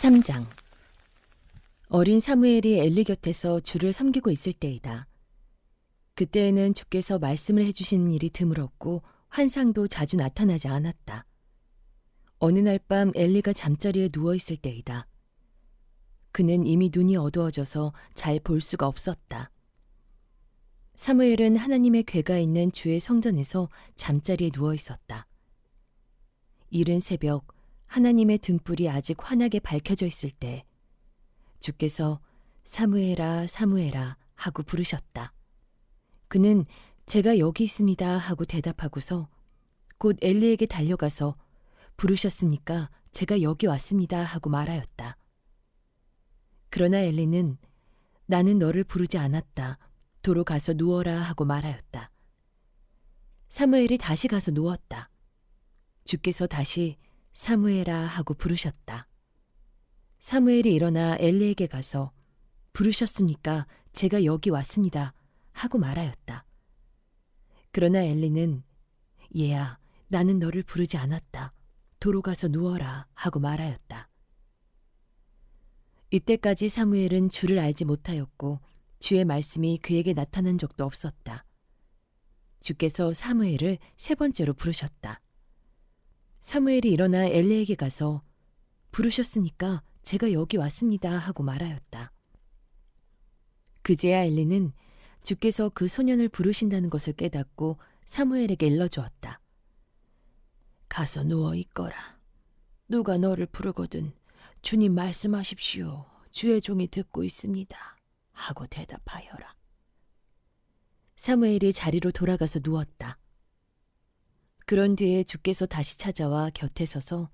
3장. 어린 사무엘이 엘리 곁에서 주를 섬기고 있을 때이다. 그때에는 주께서 말씀을 해주시는 일이 드물었고 환상도 자주 나타나지 않았다. 어느 날 밤 엘리가 잠자리에 누워있을 때이다. 그는 이미 눈이 어두워져서 잘 볼 수가 없었다. 사무엘은 하나님의 궤가 있는 주의 성전에서 잠자리에 누워있었다. 이른 새벽 하나님의 등불이 아직 환하게 밝혀져 있을 때 주께서 사무엘아 사무엘아 하고 부르셨다. 그는 제가 여기 있습니다 하고 대답하고서 곧 엘리에게 달려가서 부르셨습니까? 제가 여기 왔습니다 하고 말하였다. 그러나 엘리는 나는 너를 부르지 않았다. 도로 가서 누워라 하고 말하였다. 사무엘이 다시 가서 누웠다. 주께서 다시 사무엘아 하고 부르셨다. 사무엘이 일어나 엘리에게 가서 부르셨습니까? 제가 여기 왔습니다 하고 말하였다. 그러나 엘리는 얘야 나는 너를 부르지 않았다. 도로 가서 누워라 하고 말하였다. 이때까지 사무엘은 주를 알지 못하였고 주의 말씀이 그에게 나타난 적도 없었다. 주께서 사무엘을 세 번째로 부르셨다. 사무엘이 일어나 엘리에게 가서 부르셨으니까 제가 여기 왔습니다 하고 말하였다. 그제야 엘리는 주께서 그 소년을 부르신다는 것을 깨닫고 사무엘에게 일러주었다. 가서 누워 있거라. 누가 너를 부르거든 주님 말씀하십시오. 주의 종이 듣고 있습니다. 하고 대답하여라. 사무엘이 자리로 돌아가서 누웠다. 그런 뒤에 주께서 다시 찾아와 곁에 서서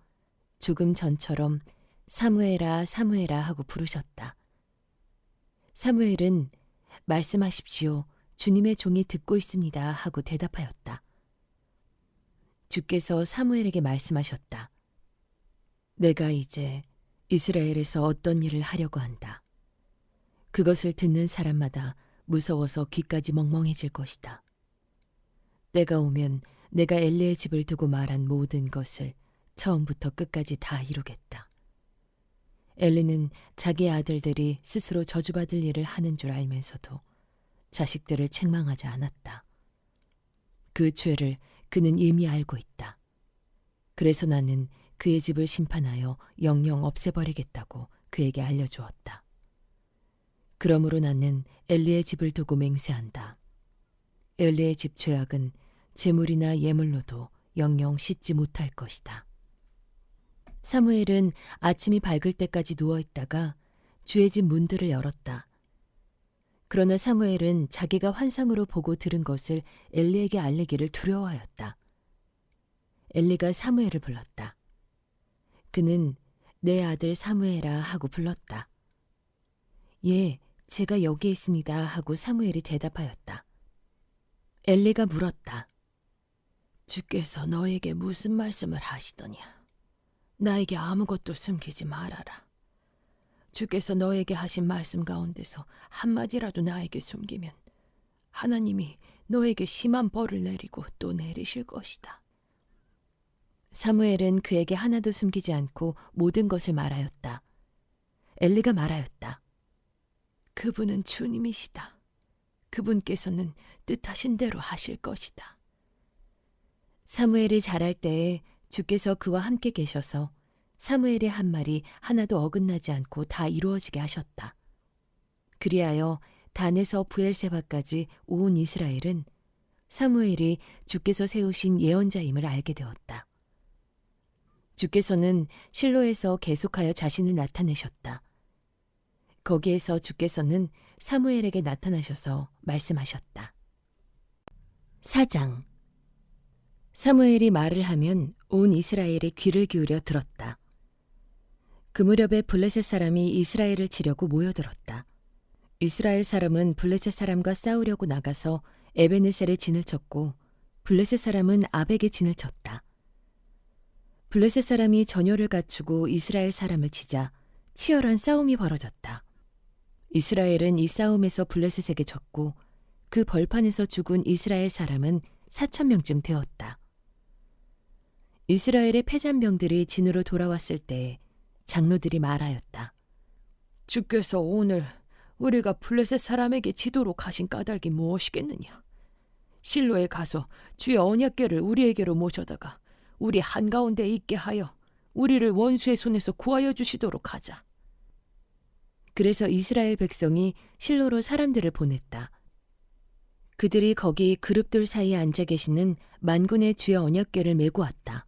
조금 전처럼 사무엘아 사무엘아 하고 부르셨다. 사무엘은 말씀하십시오. 주님의 종이 듣고 있습니다 하고 대답하였다. 주께서 사무엘에게 말씀하셨다. 내가 이제 이스라엘에서 어떤 일을 하려고 한다. 그것을 듣는 사람마다 무서워서 귀까지 멍멍해질 것이다. 때가 오면 내가 엘리의 집을 두고 말한 모든 것을 처음부터 끝까지 다 이루겠다. 엘리는 자기 아들들이 스스로 저주받을 일을 하는 줄 알면서도 자식들을 책망하지 않았다. 그 죄를 그는 이미 알고 있다. 그래서 나는 그의 집을 심판하여 영영 없애버리겠다고 그에게 알려주었다. 그러므로 나는 엘리의 집을 두고 맹세한다. 엘리의 집 죄악은 제물이나 예물로도 영영 씻지 못할 것이다. 사무엘은 아침이 밝을 때까지 누워있다가 주의 집 문들을 열었다. 그러나 사무엘은 자기가 환상으로 보고 들은 것을 엘리에게 알리기를 두려워하였다. 엘리가 사무엘을 불렀다. 그는 내 아들 사무엘아 하고 불렀다. 예, 제가 여기 있습니다 하고 사무엘이 대답하였다. 엘리가 물었다. 주께서 너에게 무슨 말씀을 하시더냐? 나에게 아무것도 숨기지 말아라. 주께서 너에게 하신 말씀 가운데서 한마디라도 나에게 숨기면 하나님이 너에게 심한 벌을 내리고 또 내리실 것이다. 사무엘은 그에게 하나도 숨기지 않고 모든 것을 말하였다. 엘리가 말하였다. 그분은 주님이시다. 그분께서는 뜻하신 대로 하실 것이다. 사무엘이 자랄 때에 주께서 그와 함께 계셔서 사무엘의 한 말이 하나도 어긋나지 않고 다 이루어지게 하셨다. 그리하여 단에서 브엘세바까지 온 이스라엘은 사무엘이 주께서 세우신 예언자임을 알게 되었다. 주께서는 실로에서 계속하여 자신을 나타내셨다. 거기에서 주께서는 사무엘에게 나타나셔서 말씀하셨다. 4장. 사무엘이 말을 하면 온 이스라엘이 귀를 기울여 들었다. 그 무렵에 블레셋 사람이 이스라엘을 치려고 모여들었다. 이스라엘 사람은 블레셋 사람과 싸우려고 나가서 에베네셀에 진을 쳤고 블레셋 사람은 아벡에 진을 쳤다. 블레셋 사람이 전열을 갖추고 이스라엘 사람을 치자 치열한 싸움이 벌어졌다. 이스라엘은 이 싸움에서 블레셋에게 졌고 그 벌판에서 죽은 이스라엘 사람은 4,000명쯤 되었다. 이스라엘의 패잔병들이 진으로 돌아왔을 때 장로들이 말하였다. 주께서 오늘 우리가 블레셋 사람에게 지도록 하신 까닭이 무엇이겠느냐? 실로에 가서 주의 언약궤를 우리에게로 모셔다가 우리 한가운데 있게 하여 우리를 원수의 손에서 구하여 주시도록 하자. 그래서 이스라엘 백성이 실로로 사람들을 보냈다. 그들이 거기 그룹들 사이에 앉아 계시는 만군의 주의 언약궤를 메고 왔다.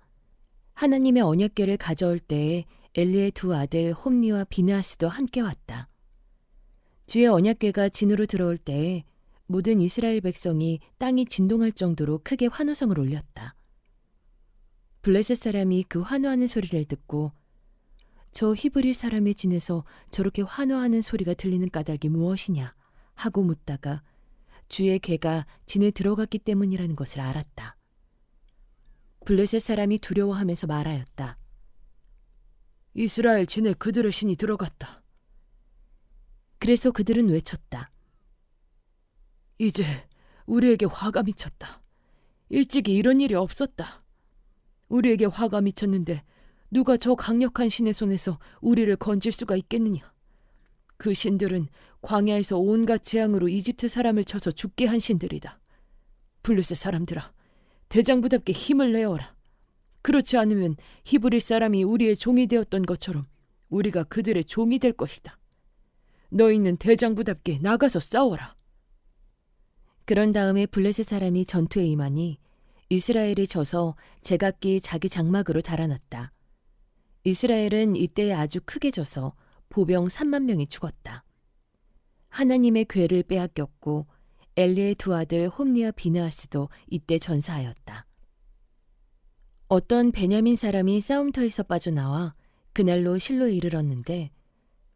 하나님의 언약궤를 가져올 때에 엘리의 두 아들 홈니와 비느하스도 함께 왔다. 주의 언약궤가 진으로 들어올 때에 모든 이스라엘 백성이 땅이 진동할 정도로 크게 환호성을 올렸다. 블레셋 사람이 그 환호하는 소리를 듣고 저 히브리 사람의 진에서 저렇게 환호하는 소리가 들리는 까닭이 무엇이냐 하고 묻다가 주의 궤가 진에 들어갔기 때문이라는 것을 알았다. 블레셋 사람이 두려워하면서 말하였다. 이스라엘 진에 그들의 신이 들어갔다. 그래서 그들은 외쳤다. 이제 우리에게 화가 미쳤다. 일찍이 이런 일이 없었다. 우리에게 화가 미쳤는데 누가 저 강력한 신의 손에서 우리를 건질 수가 있겠느냐. 그 신들은 광야에서 온갖 재앙으로 이집트 사람을 쳐서 죽게 한 신들이다. 블레셋 사람들아, 대장부답게 힘을 내어라. 그렇지 않으면 히브리 사람이 우리의 종이 되었던 것처럼 우리가 그들의 종이 될 것이다. 너희는 대장부답게 나가서 싸워라. 그런 다음에 블레셋 사람이 전투에 임하니 이스라엘이 져서 제각기 자기 장막으로 달아났다. 이스라엘은 이때에 아주 크게 져서 보병 3만 명이 죽었다. 하나님의 궤를 빼앗겼고 엘리의 두 아들 홈니와 비느하스도 이때 전사하였다. 어떤 베냐민 사람이 싸움터에서 빠져나와 그날로 실로에 이르렀는데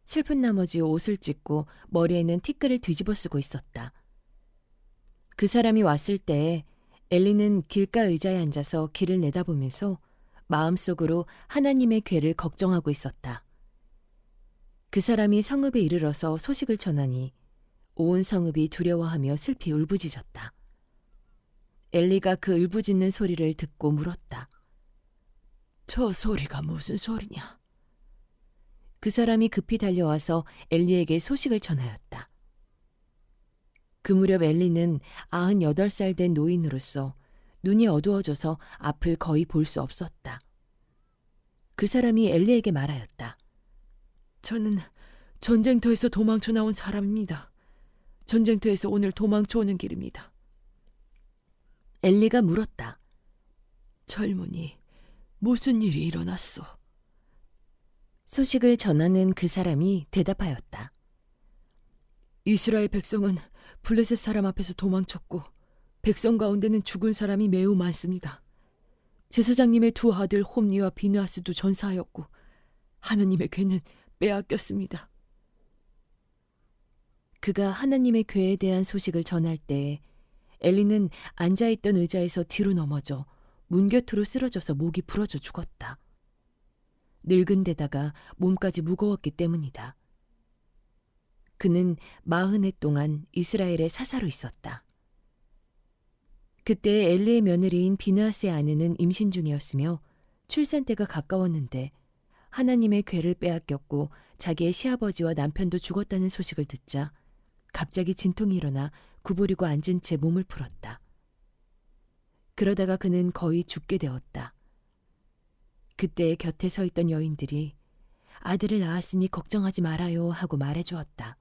슬픈 나머지 옷을 찢고 머리에는 티끌을 뒤집어 쓰고 있었다. 그 사람이 왔을 때에 엘리는 길가 의자에 앉아서 길을 내다보면서 마음속으로 하나님의 궤를 걱정하고 있었다. 그 사람이 성읍에 이르러서 소식을 전하니 온 성읍이 두려워하며 슬피 울부짖었다. 엘리가 그 울부짖는 소리를 듣고 물었다. 저 소리가 무슨 소리냐? 그 사람이 급히 달려와서 엘리에게 소식을 전하였다. 그 무렵 엘리는 98살 된 노인으로서 눈이 어두워져서 앞을 거의 볼 수 없었다. 그 사람이 엘리에게 말하였다. 저는 전쟁터에서 도망쳐 나온 사람입니다. 전쟁터에서 오늘 도망쳐 오는 길입니다. 엘리가 물었다. 젊은이, 무슨 일이 일어났소? 소식을 전하는 그 사람이 대답하였다. 이스라엘 백성은 블레셋 사람 앞에서 도망쳤고 백성 가운데는 죽은 사람이 매우 많습니다. 제사장님의 두 아들 홈니와 비느하스도 전사하였고 하나님의 궤는 빼앗겼습니다. 그가 하나님의 궤에 대한 소식을 전할 때 엘리는 앉아있던 의자에서 뒤로 넘어져 문 곁으로 쓰러져서 목이 부러져 죽었다. 늙은 데다가 몸까지 무거웠기 때문이다. 그는 40해 동안 이스라엘의 사사로 있었다. 그때 엘리의 며느리인 비느하스의 아내는 임신 중이었으며 출산 때가 가까웠는데 하나님의 궤를 빼앗겼고 자기의 시아버지와 남편도 죽었다는 소식을 듣자 갑자기 진통이 일어나 구부리고 앉은 채 몸을 풀었다. 그러다가 그는 거의 죽게 되었다. 그때 곁에 서 있던 여인들이 아들을 낳았으니 걱정하지 말아요 하고 말해주었다.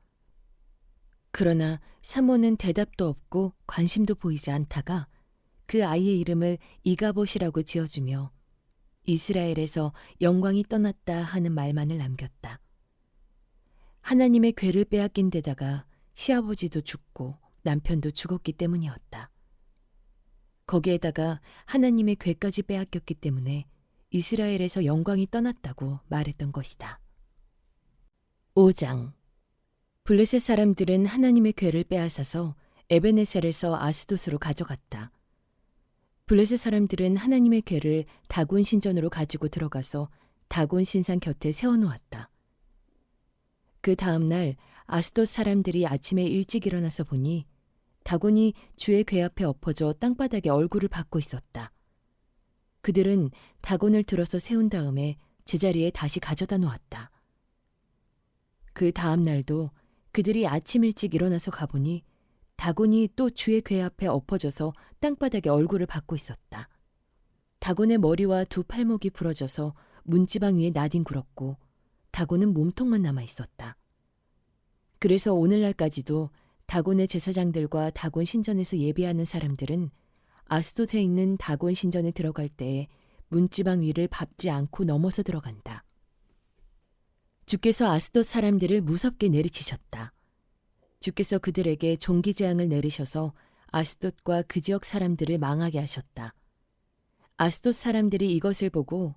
그러나 산모는 대답도 없고 관심도 보이지 않다가 그 아이의 이름을 이가봇이라고 지어주며 이스라엘에서 영광이 떠났다 하는 말만을 남겼다. 하나님의 궤를 빼앗긴 데다가 시아버지도 죽고 남편도 죽었기 때문이었다. 거기에다가 하나님의 궤까지 빼앗겼기 때문에 이스라엘에서 영광이 떠났다고 말했던 것이다. 5장. 블레셋 사람들은 하나님의 궤를 빼앗아서 에베네셀에서 아스돗으로 가져갔다. 블레셋 사람들은 하나님의 궤를 다곤 신전으로 가지고 들어가서 다곤 신상 곁에 세워놓았다. 그 다음 날 아스돗 사람들이 아침에 일찍 일어나서 보니 다곤이 주의 궤 앞에 엎어져 땅바닥에 얼굴을 박고 있었다. 그들은 다곤을 들어서 세운 다음에 제자리에 다시 가져다 놓았다. 그 다음 날도 그들이 아침 일찍 일어나서 가보니 다곤이 또 주의 궤 앞에 엎어져서 땅바닥에 얼굴을 받고 있었다. 다곤의 머리와 두 팔목이 부러져서 문지방 위에 나뒹굴었고 다곤은 몸통만 남아 있었다. 그래서 오늘날까지도 다곤의 제사장들과 다곤 신전에서 예배하는 사람들은 아스돗에 있는 다곤 신전에 들어갈 때에 문지방 위를 밟지 않고 넘어서 들어간다. 주께서 아스돗 사람들을 무섭게 내리치셨다. 주께서 그들에게 종기 재앙을 내리셔서 아스돗과 그 지역 사람들을 망하게 하셨다. 아스돗 사람들이 이것을 보고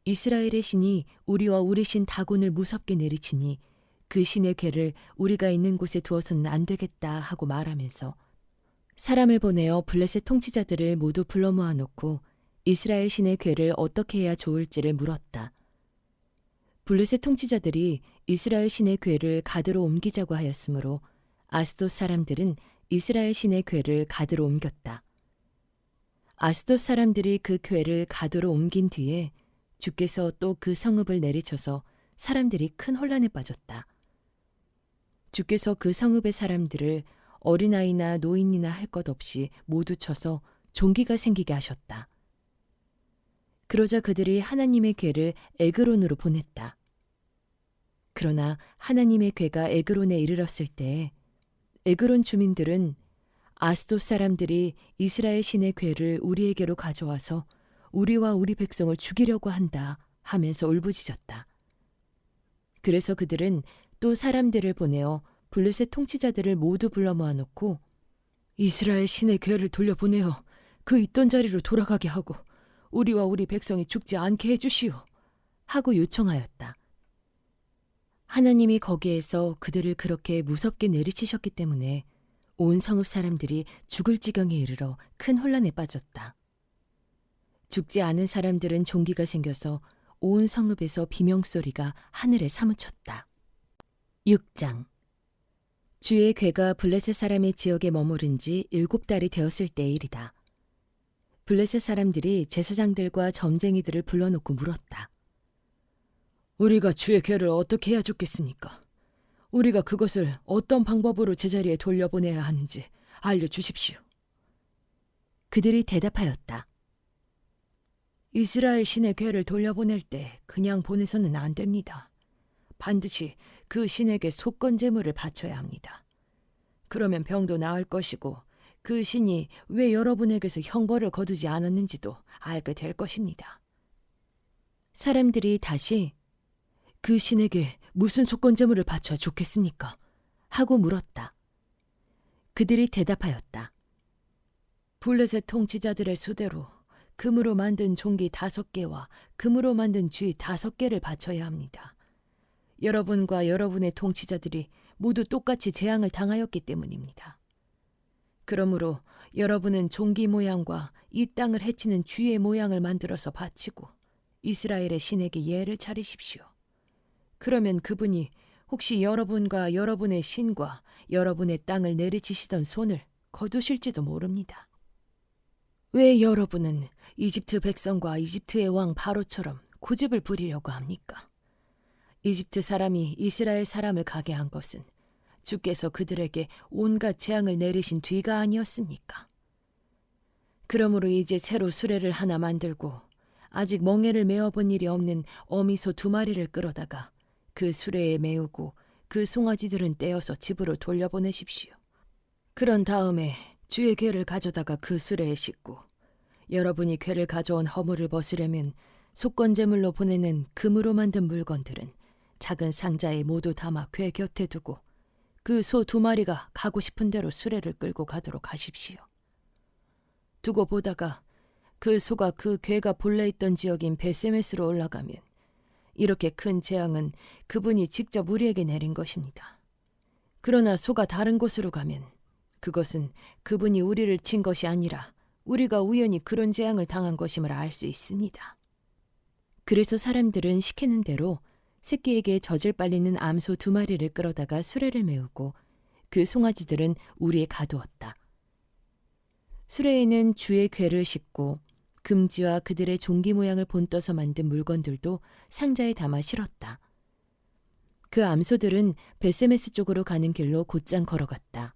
이스라엘의 신이 우리와 우리 신 다곤을 무섭게 내리치니 그 신의 궤를 우리가 있는 곳에 두어서는 안 되겠다 하고 말하면서 사람을 보내어 블레셋 통치자들을 모두 불러 모아놓고 이스라엘 신의 궤를 어떻게 해야 좋을지를 물었다. 블레셋 통치자들이 이스라엘 신의 궤를 가드로 옮기자고 하였으므로 아스돗 사람들은 이스라엘 신의 궤를 가드로 옮겼다. 아스돗 사람들이 그 궤를 가드로 옮긴 뒤에 주께서 또 그 성읍을 내리쳐서 사람들이 큰 혼란에 빠졌다. 주께서 그 성읍의 사람들을 어린아이나 노인이나 할 것 없이 모두 쳐서 종기가 생기게 하셨다. 그러자 그들이 하나님의 궤를 에그론으로 보냈다. 그러나 하나님의 궤가 에그론에 이르렀을 때 에그론 주민들은 아스돗 사람들이 이스라엘 신의 궤를 우리에게로 가져와서 우리와 우리 백성을 죽이려고 한다 하면서 울부짖었다. 그래서 그들은 또 사람들을 보내어 블레셋 통치자들을 모두 불러 모아놓고 이스라엘 신의 궤를 돌려보내어 그 있던 자리로 돌아가게 하고 우리와 우리 백성이 죽지 않게 해주시오 하고 요청하였다. 하나님이 거기에서 그들을 그렇게 무섭게 내리치셨기 때문에 온 성읍 사람들이 죽을 지경에 이르러 큰 혼란에 빠졌다. 죽지 않은 사람들은 종기가 생겨서 온 성읍에서 비명소리가 하늘에 사무쳤다. 6장. 주의 궤가 블레셋 사람의 지역에 머무른 지 7달이 되었을 때의 일이다. 블레셋 사람들이 제사장들과 점쟁이들을 불러놓고 물었다. 우리가 주의 궤를 어떻게 해야 좋겠습니까? 우리가 그것을 어떤 방법으로 제자리에 돌려보내야 하는지 알려주십시오. 그들이 대답하였다. 이스라엘 신의 궤를 돌려보낼 때 그냥 보내서는 안 됩니다. 반드시 그 신에게 속건 제물을 바쳐야 합니다. 그러면 병도 나을 것이고 그 신이 왜 여러분에게서 형벌을 거두지 않았는지도 알게 될 것입니다. 사람들이 다시 그 신에게 무슨 속건 제물을 바쳐야 좋겠습니까? 하고 물었다. 그들이 대답하였다. 블레셋 통치자들의 수대로 금으로 만든 종기 5개와 금으로 만든 쥐 5개를 바쳐야 합니다. 여러분과 여러분의 통치자들이 모두 똑같이 재앙을 당하였기 때문입니다. 그러므로 여러분은 종기 모양과 이 땅을 해치는 쥐의 모양을 만들어서 바치고 이스라엘의 신에게 예를 차리십시오. 그러면 그분이 혹시 여러분과 여러분의 신과 여러분의 땅을 내리치시던 손을 거두실지도 모릅니다. 왜 여러분은 이집트 백성과 이집트의 왕 바로처럼 고집을 부리려고 합니까? 이집트 사람이 이스라엘 사람을 가게 한 것은 주께서 그들에게 온갖 재앙을 내리신 뒤가 아니었습니까? 그러므로 이제 새로 수레를 하나 만들고 아직 멍에를 메어본 일이 없는 어미소 2마리를 끌어다가 그 수레에 메우고 그 송아지들은 떼어서 집으로 돌려보내십시오. 그런 다음에 주의 궤를 가져다가 그 수레에 싣고 여러분이 궤를 가져온 허물을 벗으려면 속건제물로 보내는 금으로 만든 물건들은 작은 상자에 모두 담아 궤 곁에 두고 그 소 2마리가 가고 싶은 대로 수레를 끌고 가도록 하십시오. 두고 보다가 그 소가 그 궤가 본래 있던 지역인 베세메스로 올라가면 이렇게 큰 재앙은 그분이 직접 우리에게 내린 것입니다. 그러나 소가 다른 곳으로 가면 그것은 그분이 우리를 친 것이 아니라 우리가 우연히 그런 재앙을 당한 것임을 알 수 있습니다. 그래서 사람들은 시키는 대로 새끼에게 젖을 빨리는 암소 2마리를 끌어다가 수레를 메우고 그 송아지들은 우리에 가두었다. 수레에는 주의 궤를 싣고 금지와 그들의 종기 모양을 본떠서 만든 물건들도 상자에 담아 실었다. 그 암소들은 벳세메스 쪽으로 가는 길로 곧장 걸어갔다.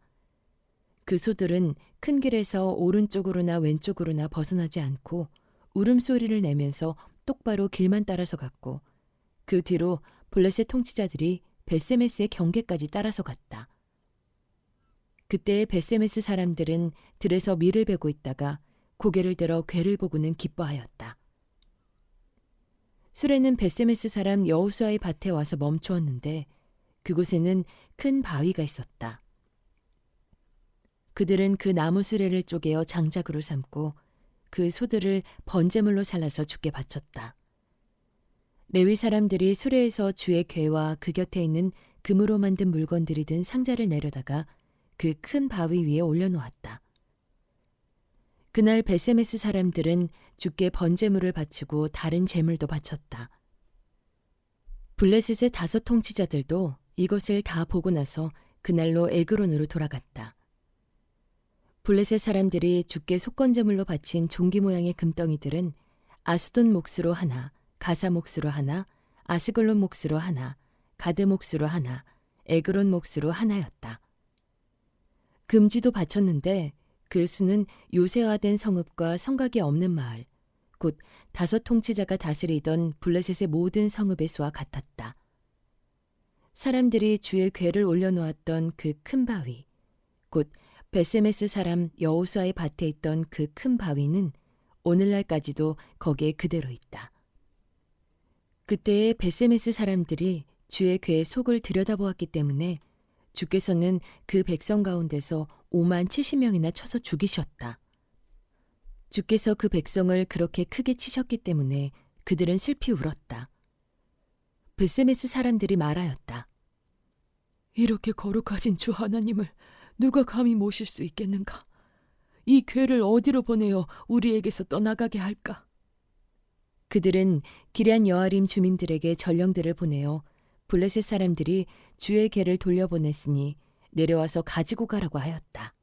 그 소들은 큰 길에서 오른쪽으로나 왼쪽으로나 벗어나지 않고 울음소리를 내면서 똑바로 길만 따라서 갔고 그 뒤로 블레셋 통치자들이 벳세메스의 경계까지 따라서 갔다. 그때의 벳세메스 사람들은 들에서 밀을 베고 있다가 고개를 들어 괴를 보고는 기뻐하였다. 수레는 벳세메스 사람 여호수아의 밭에 와서 멈추었는데 그곳에는 큰 바위가 있었다. 그들은 그 나무 수레를 쪼개어 장작으로 삼고 그 소들을 번제물로 살라서 주께 바쳤다. 레위 사람들이 수레에서 주의 궤와 그 곁에 있는 금으로 만든 물건들이 든 상자를 내려다가 그 큰 바위 위에 올려놓았다. 그날 벳세메스 사람들은 주께 번제물을 바치고 다른 제물도 바쳤다. 블레셋의 5 통치자들도 이것을 다 보고 나서 그날로 에그론으로 돌아갔다. 블레셋 사람들이 주께 속건제물로 바친 종기 모양의 금덩이들은 아수돈 몫으로 하나, 가사 몫으로 하나, 아스글론 몫으로 하나, 가드 몫으로 하나, 에그론 몫으로 하나였다. 금지도 바쳤는데 그 수는 요새화된 성읍과 성곽이 없는 마을, 곧 5 통치자가 다스리던 블레셋의 모든 성읍의 수와 같았다. 사람들이 주의 궤를 올려놓았던 그 큰 바위, 곧 벳세메스 사람 여호수아의 밭에 있던 그 큰 바위는 오늘날까지도 거기에 그대로 있다. 그때의 벳세메스 사람들이 주의 궤의 속을 들여다보았기 때문에 주께서는 그 백성 가운데서 5만 70명이나 쳐서 죽이셨다. 주께서 그 백성을 그렇게 크게 치셨기 때문에 그들은 슬피 울었다. 벳세메스 사람들이 말하였다. 이렇게 거룩하신 주 하나님을 누가 감히 모실 수 있겠는가? 이 궤를 어디로 보내어 우리에게서 떠나가게 할까? 그들은 기럇 여아림 주민들에게 전령들을 보내어 블레셋 사람들이 주의 궤를 돌려보냈으니 내려와서 가지고 가라고 하였다.